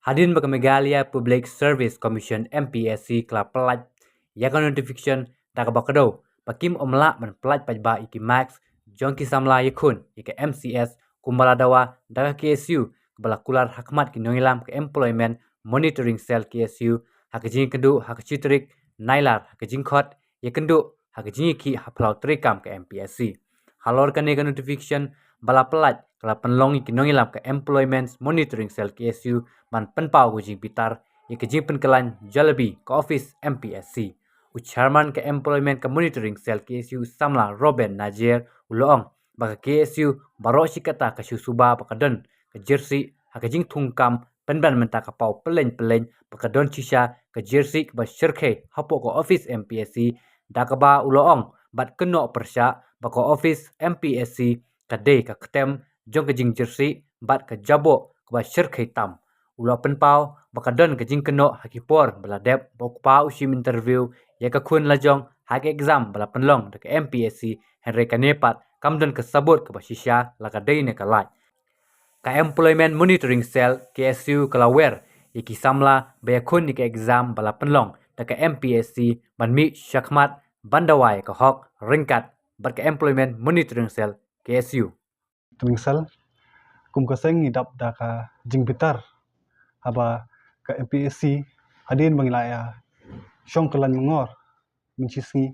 Hadin baka Meghalaya Public Service Commission MPSC kala pelat yakan notification daga bakado bakim omla man pelat pajba iki max jongki samla yakun iki MCS kumbala dawa daga KSU kebala kular hakmat ki nongilam ke employment monitoring cell KSU hakajing kendu hakachitrik nailar hakajing khot yakendu hakajing ki haplau trikam ke MPSC halor kane notification bala pelat kala penlong iki nongilam ke employment monitoring cell KSU man penpau gujing pitar ikajing penkelan jalabi ke office MPSC Chairman ke employment ke monitoring cell KSU samla Robin Najir uloong baka KSU baro sikata ke suba pakadon ke jersey hakajing tungkam penban menta ka pau peleng baka don cisha ke jersey ke basyirke hapo ke office MPSC dakaba uloong bat keno persya baka office MPSC kadai ka ketem jong kejing jersey bat ke jabo ke basyirke tam ulo penpau baka don kejing keno hakipor beladep bokpa usim interview ya ka kun lajong hak exam bala penlong de MPSC Henry Kanepat kamdon kesabut ke basisya la ka dei ne ka lai ka employment monitoring cell KSU kalawer iki samla be kun ni ka exam bala penlong de MPSC manmi syakmat bandawai ka hok ringkat bar ka employment monitoring cell KSU Tungsal kum kaseng idap da ka jing bitar haba ka MPSC hadin bangilaya syong kelan ngor mencisngi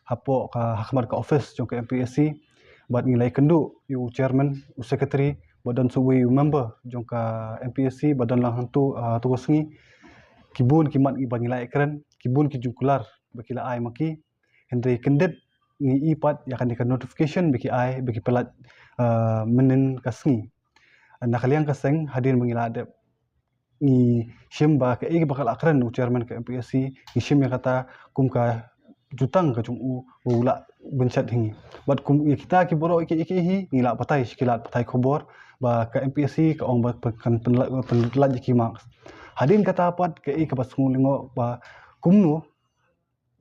hapo ka hakmat ka office jong ka MPSC bat ngilai kendu yu chairman u secretary badan suwi member jong ka MPSC badan lang hantu tugas ngi kibun kimat ngi bangilai keren kibun ki jungkular bakila ai maki Henry kendet ngi ipat ya kan dikan notification bagi ai bagi pelat menen kasngi nakaliang kaseng hadin mengila adep ni shimba ke bakal akran chairman ke MPSC ni shim yang kata kum ka jutang ka chung ula benchat hingi bat kum kita ki boro iki hi ngila patai sikilat patai khobor ba ke MPSC ka ong ba kan penlat ki marks hadin kata apat ke ka basngu lingo ba kumnu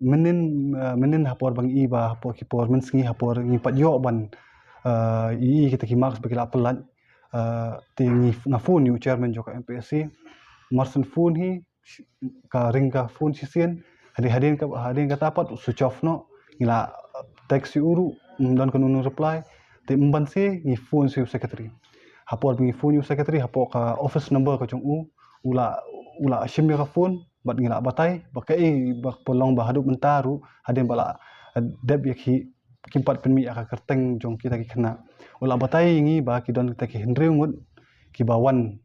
menen hapor bang i ba hapor ki por mensngi hapor ngi pat yo ban i kita ki marks bakila pelat tingi ngafun yu chairman joka MPSC marsen phone hi ka ringka phone sisien hadin kata apa switch off no ngila text uru dan kanunu reply te mban se ngi phone si secretary hapor ngi phone yu secretary hapor ka office number ka chung ula shim ka phone bat ngila batai bakai bak polong bahadu mentaru hadin bala deb yakhi kimpat penmi aka kerteng jong kita ki kena ula batai ngi ba ki don kita ki henry ngut ki bawan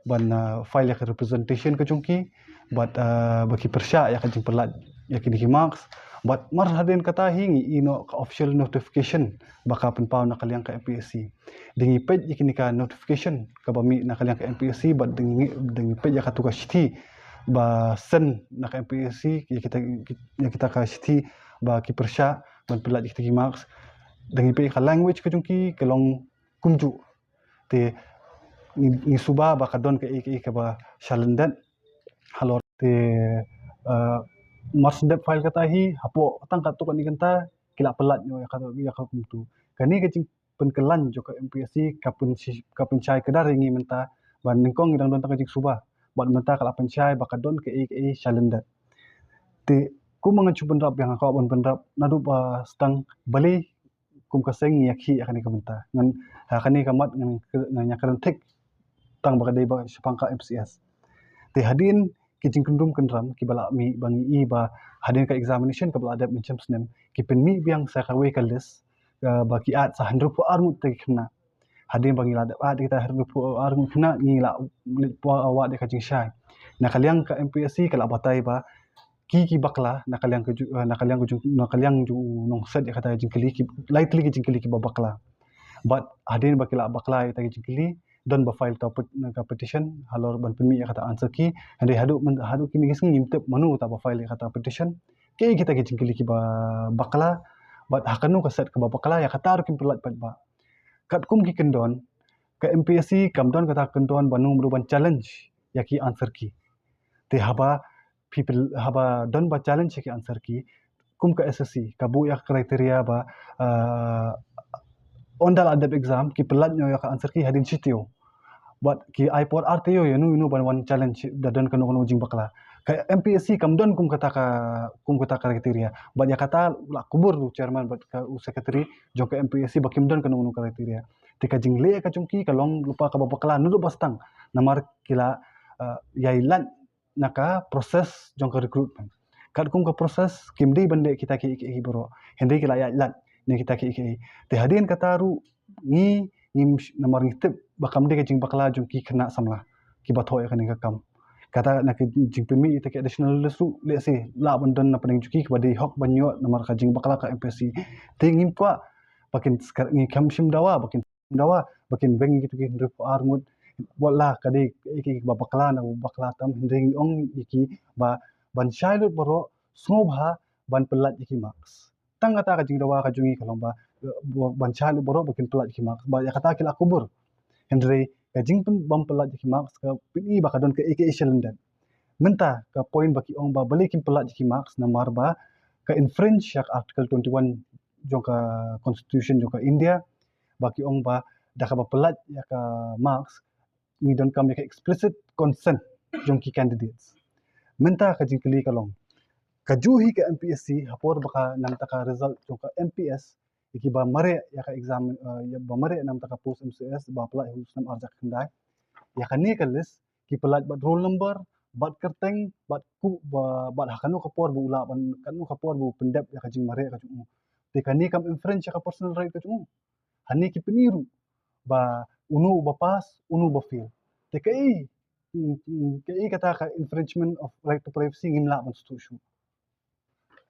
ban file yak representation ke jongki bat baki persya yak jing pelat yak di marks bat mar hadin kata hingi ino ka official notification baka penpau nakaliang ka MPSC dingi page ikini ka notification ka bami nakaliang ka MPSC bat dingi page yak tugas shiti ba sen nak MPSC kita ka shiti ba ki persya ban pelat yak di marks dingi page ka language ke jongki kelong kumju te ni suba bakadon ke ba shalendet halor te marsdep file kata hi hapo tang ka tukon ikenta kila pelat nyo ya ka kumtu kani ke penkelan jo ka MPSC kapun chai kedar ngi menta ban ningkong ngidang don tang suba ban menta kala pencai bakadon ke shalendet te ku mangacu pendrap yang ka ban pendrap nadu ba stang bali kum kaseng yakhi akani ka menta ngan akani kamat ngan nyakaran tek tang bakadai ba sepangka MCS te hadin kijing kendum kendram ki bala mi bangi i ba hadin ka examination ka bala adap mencem snem ki penmi biang sa kawe ka list ba ki at sa 100 armu te kena hadin bangi adap at kita 100 armu kena ngila po awak de kajing syai nakaliang ka MPSC kala batai ba ki bakla nakaliang ju nong set ya kata jingkeli ki lightly ki jingkeli ki bakla but hadin bakila bakla ta jingkeli don ba file ka petition halor ban penmi kata answer ki hadi hadu ki ngising ngimtep manu ta ba file kata petition ke kita ki jingkeli ki ba bakla but hakanu ka set ka ba bakla ya kata ki pelat pat ba kat kum ki kendon ka MPSC kamdon kata kendon banu meruban challenge ya ki answer ki te haba people haba don ba challenge ki answer ki kum ka SSC ka bu ya kriteria ba ondal adab exam ki pelat nyo ya ka answer ki hadin sitio But ki iPod RTO ya nu ban one challenge dadan kanu jing bakla. Ka MPSC kamdon kum kata kriteria. But ya kata la kubur tu chairman but ka secretary jong ka MPSC bakim don kanu kriteria. Tika jing le ka chungki ka long lupa ka bakla nu bastang namar kila yailan naka proses jong ka recruitment. Kad kum ka proses kimdi bande kita ki boro. Hindi kila yailan ni kita ki. Te hadin kataru ni namar ngitip bakam de jing bakla jong ki kena samla ki bathoy kan kam kata nak jing pemi ite ke additional lesu le se la bandan na paning juki badi hok banyo namar ka jing bakla ka MPSC tingim kwa bakin ngi kam shim dawa bakin beng gitu ki ndrip armut wala kadi ki bakla na bakla tam hinding ong iki ba ban shailut boro snobha ban pelat iki max tang kata ka jing dawa ka jungi kalong ba ban shailut boro bakin pelat iki max ba ya kata kila kubur Henry kajing pun bam pelat jiki marks ka pini bakadon ke aka Sheldon. Menta ka point baki ong ba balik kim pelat jiki marks namar ba ka infringe yak article 21 jong ka constitution jong ka India baki ong ba dah ka ba pelat ya ka marks ni don kam ya ka explicit consent jong ki candidates. Menta kajing keli kalong. Kajuhi ka MPSC hapor baka nang taka result jong ka MPS iki ba mare ya ka exam ya ba mare nam taka post MCS ba pelat husnam arjak kendai ya kan ni ka list ki pelat bat roll number bat kerteng bat ku bat hakanu kapor bu ula ban kanu kapor bu pendep ya ka jing mare ka jumu te kan ni kam infringe ya ka personal right ka jumu hani ki peniru ba unu ba pas unu ba fail te kai kata ka infringement of right to privacy ngimla ban stu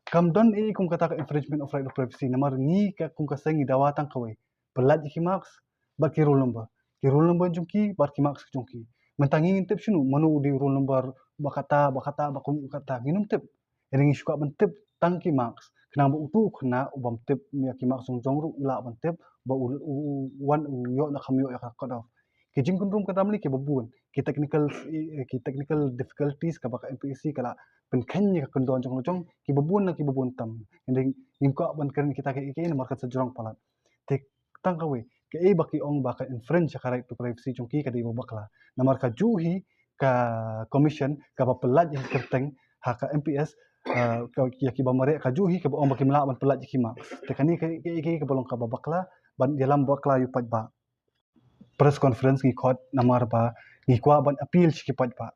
kam don kum kata infringement of right of privacy namar ni ka kum ka sengi dawatan kawai pelat ki marks bat ki roll number jungki bat ki marks jungki mentangi ngintip shinu manu di roll number bakata bakun kata ginum tip ring suka bentip tang ki marks kena bu utu kena ubam tip mi ki marks jong ru ula bentip ba wan yo na kham yo ya ka off ki jing kun rum kata mli ki babun ki technical difficulties ka baka MPSC kala penkenya ka kondon jong ki babun tam ending nimka ban keren kita ke market sejurang palat te tang kawe ke baki ong baka infringe ka right to privacy jong ki ka di bakla namar ka juhi ka commission ka ba pelat yang kerteng ha ka MPS ka ki ba mare ka juhi ka ong baki mla ban pelat ki ma te kani ke bolong ka ba bakla ban dalam bakla yu pat ba press conference ki khot namar ba ni kwa ban appeal ki pat ba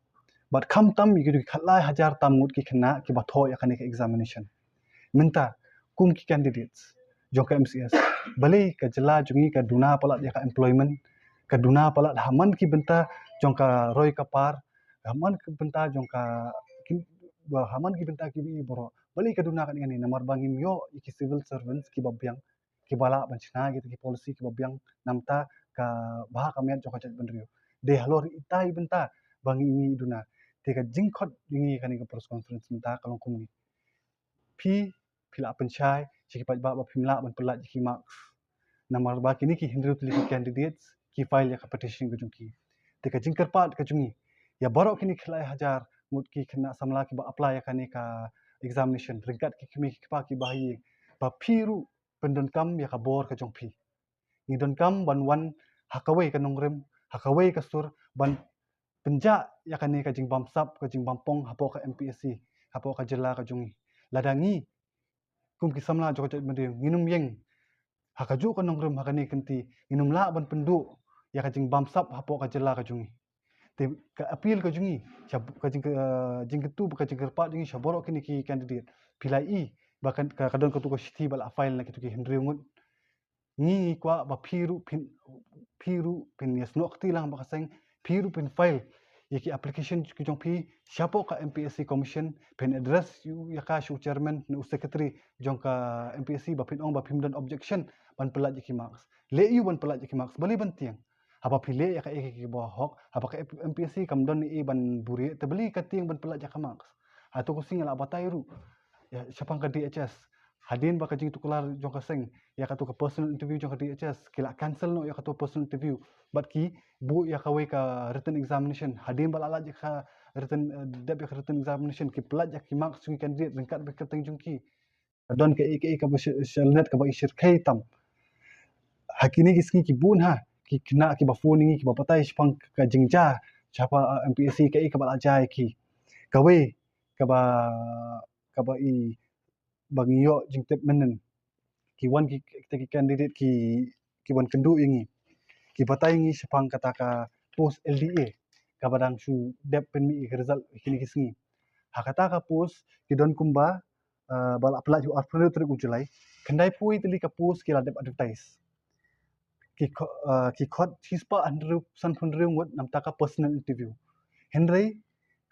but kham tam mi ki khalai hajar tam mut ki khna ki ba tho ya khani ka examination minta kum ki candidates jong ka MCS balai ka jela jungi ka duna palat ya ka employment ka duna palat haman ki benta jong ka roy ka par haman ki benta jong ka haman ki benta ki bi boro balai ka duna ka ngani namar bangim yo ki civil servants ki babyang ki bala banchna gitu ki policy ki babyang namta ka bah kamian jong ka chat bandrio de halor itai benta bangi ini duna te ka jingkhot ini kani ka press conference minta kalong kumni pi pila penchai jiki pat ba pimla ban pelat jiki marks namar ba kini ki hindru tuli candidates ki file ya petition ke jungki te ka jingkar pat ka jungi ya borok kini khlai hajar mut ki kena samla ki ba apply ya kani ka examination ringkat ki kimi ki pa ki bahi ba piru pendon kam ya ka bor ka jongpi ni don kam ban wan hakawai ka nongrem hakawai ka sur ban penja ya kani ka jing bam sap ka jing bampong hapo ka MPSC hapo ka jela ka jungi ladangi kum ki samla joko chat mende nginum yeng hakaju ka nongrem hakani kenti nginum la ban pendu ya ka jing bam sap hapo ka jela ka jungi te ka appeal ka jungi ka jing ketu ka jing kerpat jungi shaboro kini ki candidate pilai i bahkan ka kadon ka tu ka shiti bal file na kitu ki hendri ngut ni kwa ba piru pin yasno khti lang ba kaseng piru pin file yaki application ki jong pi siapo ka MPSC commission pin address yu ya ka shu chairman nu secretary jong ka MPSC ba pin ong ba pimdan objection ban pelat ki marks le yu ban pelat ki marks bali ban tiang apa pile ya ka ki ba hok apa ka MPSC kam don ni ban buri te bali ka tiang ban pelat ka marks atau ko singal abatairu ya siapa ka DHS hadin ba ka jing tukular jong ka seng ya ka tu ka personal interview jong ka DHS kila cancel no ya ka tu personal interview but ki bu ya ka we ka written examination hadin ba la ka written deb ya written examination ki pelat ya ki marks ki candidate ringkat be ka teng jong ki don ka ka ba shalnet ka ba ishir kai tam hakini ki ski ki bun ha ki kena ki ba phone ni ki ba patai spang ka jingja siapa MPSC ke ka ba ajai ki kawe ka ba i bagi yo jingtep menen ki wan ki candidate ki wan kendu ingi ki batai ngi sepang kata ka post LDA ka badang su dep pen mi ke result kini kisngi hakata ka post ki don kumba bala apply ju april tri ujulai kendai pui tili ka post ki la dep advertise ki khot chispa andru san phunre ngot nam ta ka personal interview henry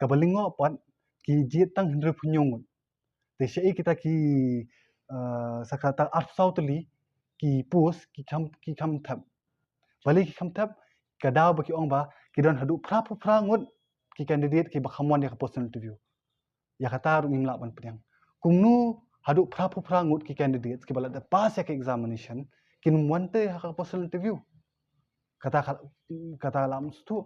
ka balingo pat ki jetang henry punyong te sei kita ki sakata arsau tili ki post ki kam thap balik ki kam thap ka daw ba ki ong ba ki don hadu pra ngot ki candidate ki ba khamwan ya ka personal interview ya kata ru mimla ban pryang kumnu hadu pra ngut ki candidate ki bala da pass ya ka examination kin wante ha ka personal interview kata lam stu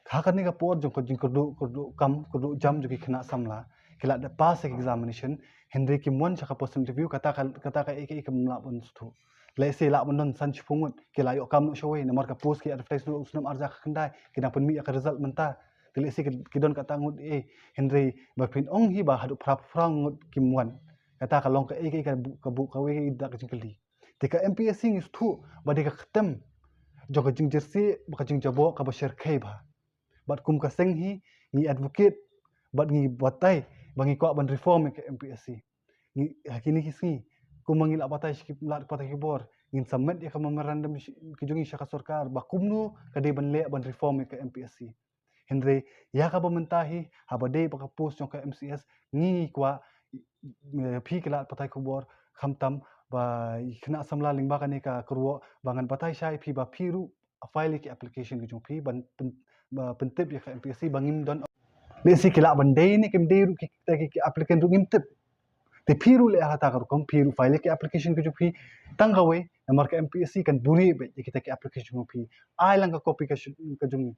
hakan ni ka por jong ko jing kudu jam jo ki khna samla kila da pass ya ka examination henry ki mon cha ka personal interview kata ka ek mla ban stu le se la ban san chpungut kila yo kam no showai namar ka post ki advertise no usnam arja ka khandai kina pun mi ya ka result menta tili se ki don kata ngut henry ba pin ong hi ba hadu pra ngut ki mon kata ka long ka ka bu ka we da ka jingkali te ka MPSC ni stu ba de ka khatam jo ka jing jersey ba ka jing jabo ka ba share khai ba bat kum ka seng hi ni advocate bat ni batai bangi ko ban reform ke MPSC ni hakini kisi kumangi la batai skip la batai bor ngin submit ya ka memorandum ki jungi syaka sarkar ba kumnu ka de ban le ban reform ke MPSC henry ya ka ba mentahi habade ba ka post ka MCS ni kwa phi kila batai ko bor khamtam ba khna samla lingba ka ni ka kurwo bangan batai shai phi ba phiru file ki application ki jung phi ban pentip ya ka MPSC bangim don le si kila bandai ni kim dei ki applicant ru ngimtip te phiru le hata kar kom phiru file ki application ki phi tanggawe namar ka MPSC kan buri be kita ki application phi ai lang ka copy ka jungi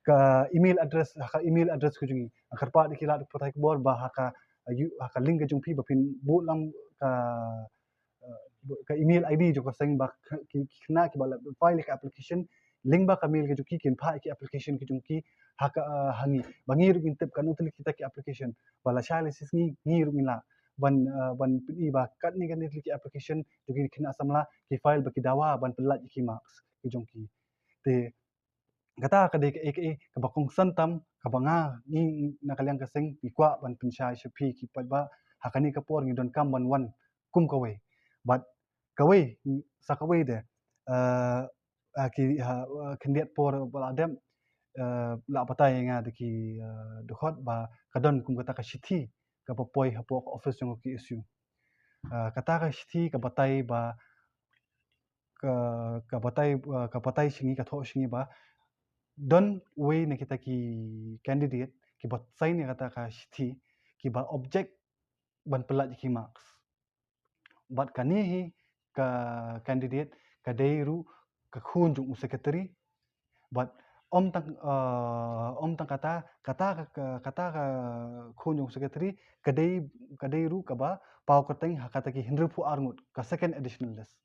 ka email address ku jungi akar pa dikila patai bor ba haka link ka jung phi ba pin bu lam ka email ID jo ka seng ba ki khna ki bala file ka application link ba ka mail ke juki kin pha ki application ki jung ki haka hangi bangi ru intip kan utli kita ki application bala shale sis ni ru mila ban pi ba kat ni kan ki application juki khna samla ki file ba ki dawa ban pelat ki marks ki jung ki te kata ka de ka ba kong santam ka banga ni nakalyang ka seng ki kwa ban pinshai shpi ki patba hakani ka por ngi don kam ban wan kum ka we but kawe sakawe de ki kendiat por baladem la patai nga de ki dukhot ba kadon kum kata ka shithi ka popoi hapok office jong ki issue kata ka shithi ka batai ba ka batai singi ka tho singi ba don we ne kita ki candidate ki bat sai ne kata ka shithi ki ba object ban pelat ki marks bat kani hi ka candidate ka deiru ka khun jung secretary but om tang kata ka khun jung secretary ka deiru ka ba pau ka teng hakata ki hinru pu arngut ka second additional list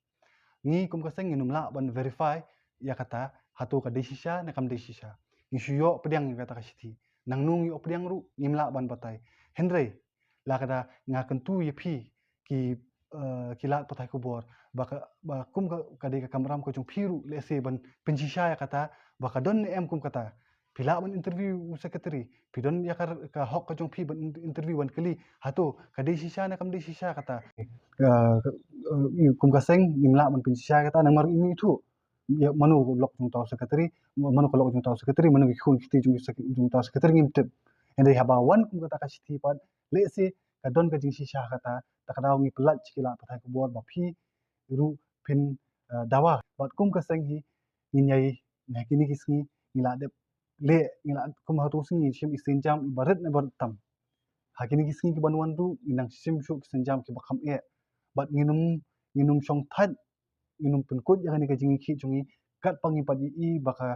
ni kum ka seng nginum la ban verify ya kata hatu ka desisha na kam desisha ni shuyo pedang kata ka shithi nang nung yo pedang ru ngimla ban batai henry la kata ngakan tu ye phi ki kilat patai ko bor ba kum ka de ka kamram ko jung phiru le se ban pinsisha ya kata ba ka don em kum kata pila ban interview secretary pidon ya ka hok ka jung phi ban interview ban kali hatu ka de shisha na kam de shisha kata kum ka seng imla ban pinsisha kata namar imi tu ya manu lok jung taw secretary manu ko lok jung taw secretary manu ki khun ki jung taw secretary ngimtep ende haba wan kum kata ka shithi pat le se ka don ka jing shisha kata takadaw ngi pelat chikila patai ko bor ba phi ru pin dawa bat kum ka seng hi nyai na kini kisni ngila de le ngila kum ha to singi shim isinjam ibarat na bar tam hakini kisni ki banwan du inang sim shu isinjam ki bakham e bat nginum shong that nginum pin kut ya ni ka jingi khi chungi kat pangi padi I baka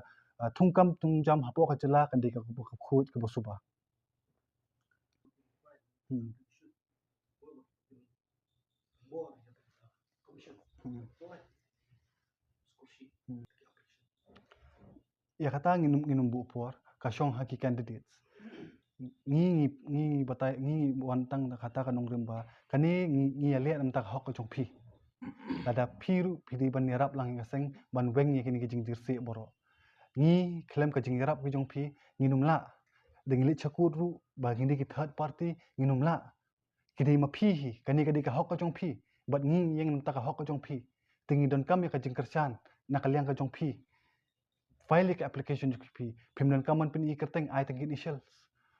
thungkam tungjam hapo ka chela kan de ka khut ka bosuba ya kata nginum bu por ka shong haki candidates ngi batai ngi wantang kata kanong rimba kani ngi ale nam tak hok chong phi lada phiru phidi ban yarap lang ngaseng ban weng ni kini jing dirse boro ngi klem ka jing yarap ki jong phi nginum la dengli chakut ru ba hindi ki third party nginum la kini ma phi hi kani kadi ka hok chong phi bat ngi yang nam tak hok chong phi tingi don kam ya ka jing kerchan nakalyang ka jong phi file ke application jong phi phimnan kaman pin I kerteng I tang initials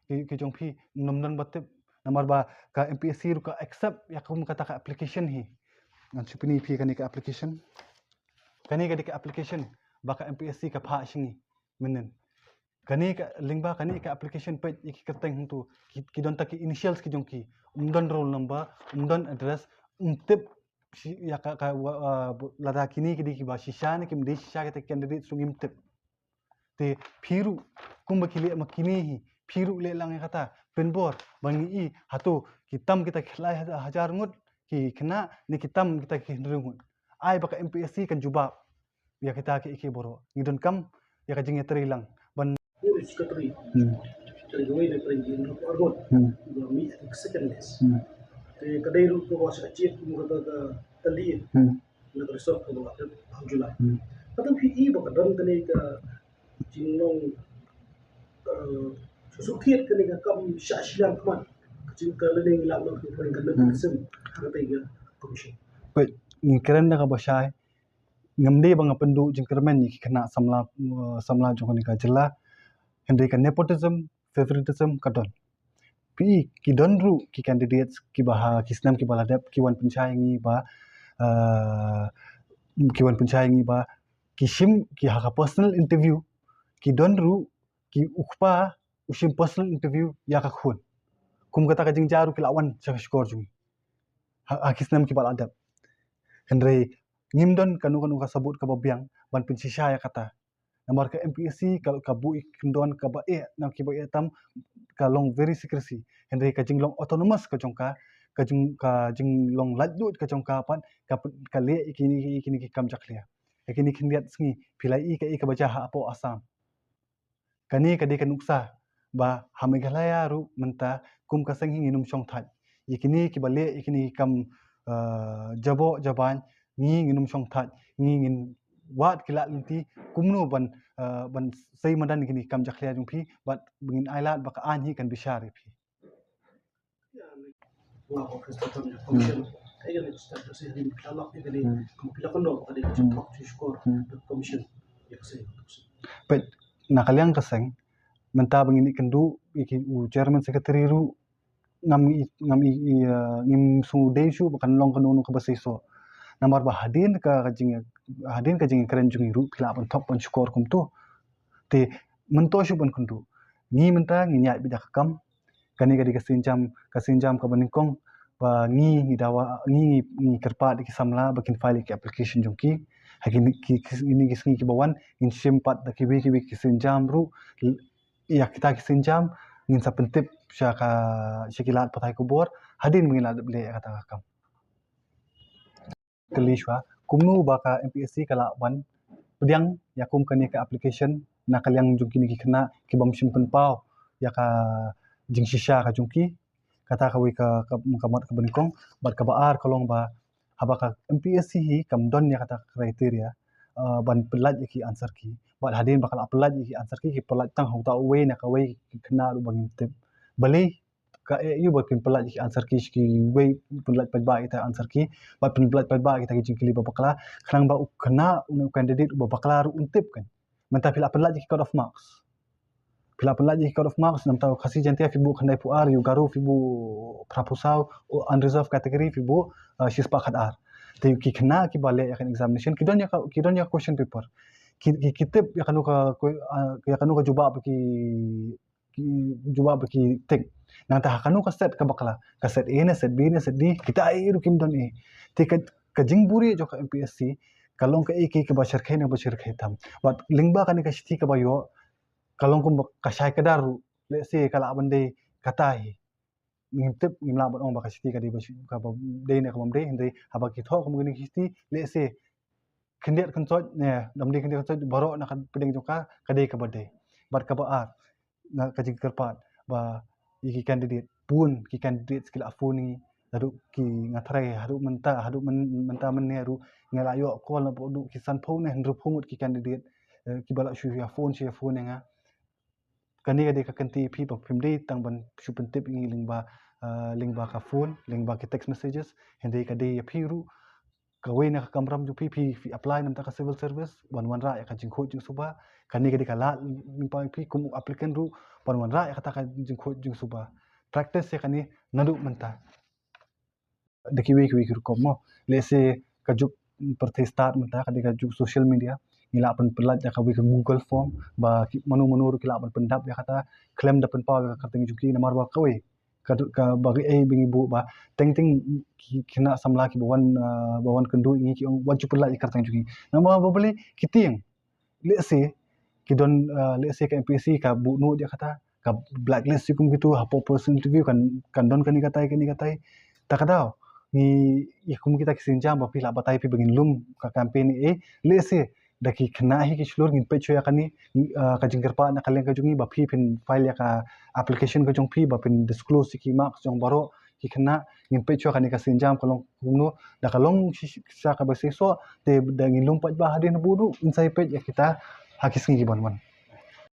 ki jong phi nomdan batip namar ba ka MPSC ru ka accept ya kum kata ka application hi ngan supini phi kani ka application kani ka application ba ka MPSC ka pha shingi menen kani ka lingba kani ka application page iki kerteng tu ki don taki initials ki jong ki umdon roll number umdon address umtip ya ka lada kini ki ba shisha ni kim de shisha ke candidate sungim tip te phiru kumba kile makini hi phiru le lang kata penbor bangi I hatu kitam kita khlai hajar ngut ki kena ni kitam kita ki nrungut ai baka MPSC kan jubab ya kita ki boro ngidon kam ya ka jinge trilang ban Secretary dari gawai na pergi untuk argot kami second list te kadai ru ko was achieve mo kata tali na resort ko ba Julai patang PE ba kadang tani ka jingnong susukit kani ka kam syashilang kaman kacing ka lening lam ko paling kan sem kata ya commission Wait, keren na ka ba siya ngamde bang pendu jing kermen ni kena samla jong ni ka jela hindi ka nepotism favoritism kadon pi ki don ru ki candidates ki baha ki snam ki baladap ki wan penchai ngi ba ki wan penchai ngi ba ki shim ki ha personal interview ki don ru ki ukpa ushim personal interview ya ka khun kum kata ka jing jaru ki lawan cha skor jung ha ki snam ki baladap Henry ngimdon kanu ka sabut ka babiang ban pinsisha ya kata namar ka MPSC kalau ka bu ikndon ka ba nam ki ba tam ka long very secrecy Henry ka jing long autonomous ka jongka ka jing long ladut ka jongka pan ka le ikini ki kam jaklia ikini kindiat sngi pilai I ka baca ha apo asam kani ka de ka nuksa ba hameghalaya ru menta kum ka senghi nginum chong that ikini ki bale ikini kam jabo jaban ngi nginum chong that ngi ngin wat kila linti kumnu ban sei madan kini kam jaklia jung phi bat bingin ailat baka anhi kan bishari phi wa office to the commission ay gan start to say din kalak ni kani kung pila kono kadi to talk to score the commission yakse but nakalyang kaseng menta bingin ikendu iki chairman secretary ru ngim su desu bakan long kanu ka basiso namar ba hadin ka jing keren jung ru pila ban top ban score kum tu te mento shu ban kundu ni menta ngi nyai bidak kam kani kadi kasinjam ka baningkong ba ngi dawa ngi kerpa di samla bakin file ki application jung ki hakini ini kisngi ki bawan in simpat da kiwi kisinjam ru ya kita kisinjam ngin sa pentip syaka syikilat patai kubur hadin mengilat beli kata kam kelishwa kumnu baka MPSC kala ban pediang yakum kani ka application nakal yang jungki ni kena ki bam simpen pau ya ka jing shisha ka jungki kata ka wi ka mat ka benkong bat ka baar kolong ba habaka MPSC hi kam don ya kata kriteria ban pelat ki answer ki bat hadin bakal pelat ki answer ki pelat tang hau ta we na ka we kena ru bangin tip bali ka you bakin pelat ki answer ki we pelat pajba ita answer ki bat pelat pajba kita ki jingkili babakla khrang ba kena candidate babakla ru untip kan menta pila pelat ki cut of marks pila pelat ki cut of marks nam tahu khasi jantia fibu khandai pu ar you garu fibu prapusau unreserved category fibu shispa khadar te ki kena ki bale akan examination kidon ya question paper ki kitip ya kanu ka jubab ki jubab ki tek nang ta kanu ka set ka bakla ka set A na set B na set D kita ai ru kim don e te ka jingburi jo ka MPSC kalong ka ek ke bashar khain na bashar khaitam wat lingba kani ka shiti ka bayo kalong kum ka shai kadar le se kala bande kata hi ngimtip ngimla bon ong ba ka shiti ka di ka de na ka bamde hinde haba ki tho kum ni shiti le se kendiat konsot ne dam di kendiat konsot borok nak peding joka kadai ka badai bat ka baat na ka jing kerpat ba iki candidate pun ki candidate skill afun ni hadu ki ngatrai hadu menta men ne hadu ngalayo kol na bodu ki san phone ne hru phungut ki candidate ki bala shu ya phone nga kani ka de ka kanti phi ba phimdei tang ban shu pentip ngi lingba ka phone lingba ki text messages hende ka de ya phiru ka we na ka kamram ju phi apply nam ta ka civil service wan ra ya ka jing kho jing suba kani ka de ka la lingpa phi kum applicant ru wan ra ya ka ta ka jing kho jing suba practice se kani nadu menta deki we ki ko mo le se ka juk perthi start menta ka de ka juk social media ila pen pelat ya ka we Google form ba manu ru kila pen pendap ya kata claim da pen pa ka teng juki namar ba ka we ka bagi bingi bu ba teng kina samla ki bawan kendu ingi ki wan chu pelat ka teng juki nama ba beli kiting le se ki don le se ka MPC ka bu no dia kata ka blacklist kum gitu hapo person interview kan don kani katai takadao ni ikum kita kisinjam ba pila batai pi bengin lum ka campaign le se daki kena hi ki shlur ngin pecho ya kani ka jingker pa na kaleng ka jungi ba phi pin file ya ka application ka jong phi ba pin disclose ki marks jong baro ki kena ngin pecho kani ka sinjam kolong kumno da kalong sa ka ba so te da ngin lum pat ba hadin budu insai page ya kita hakis ngi bon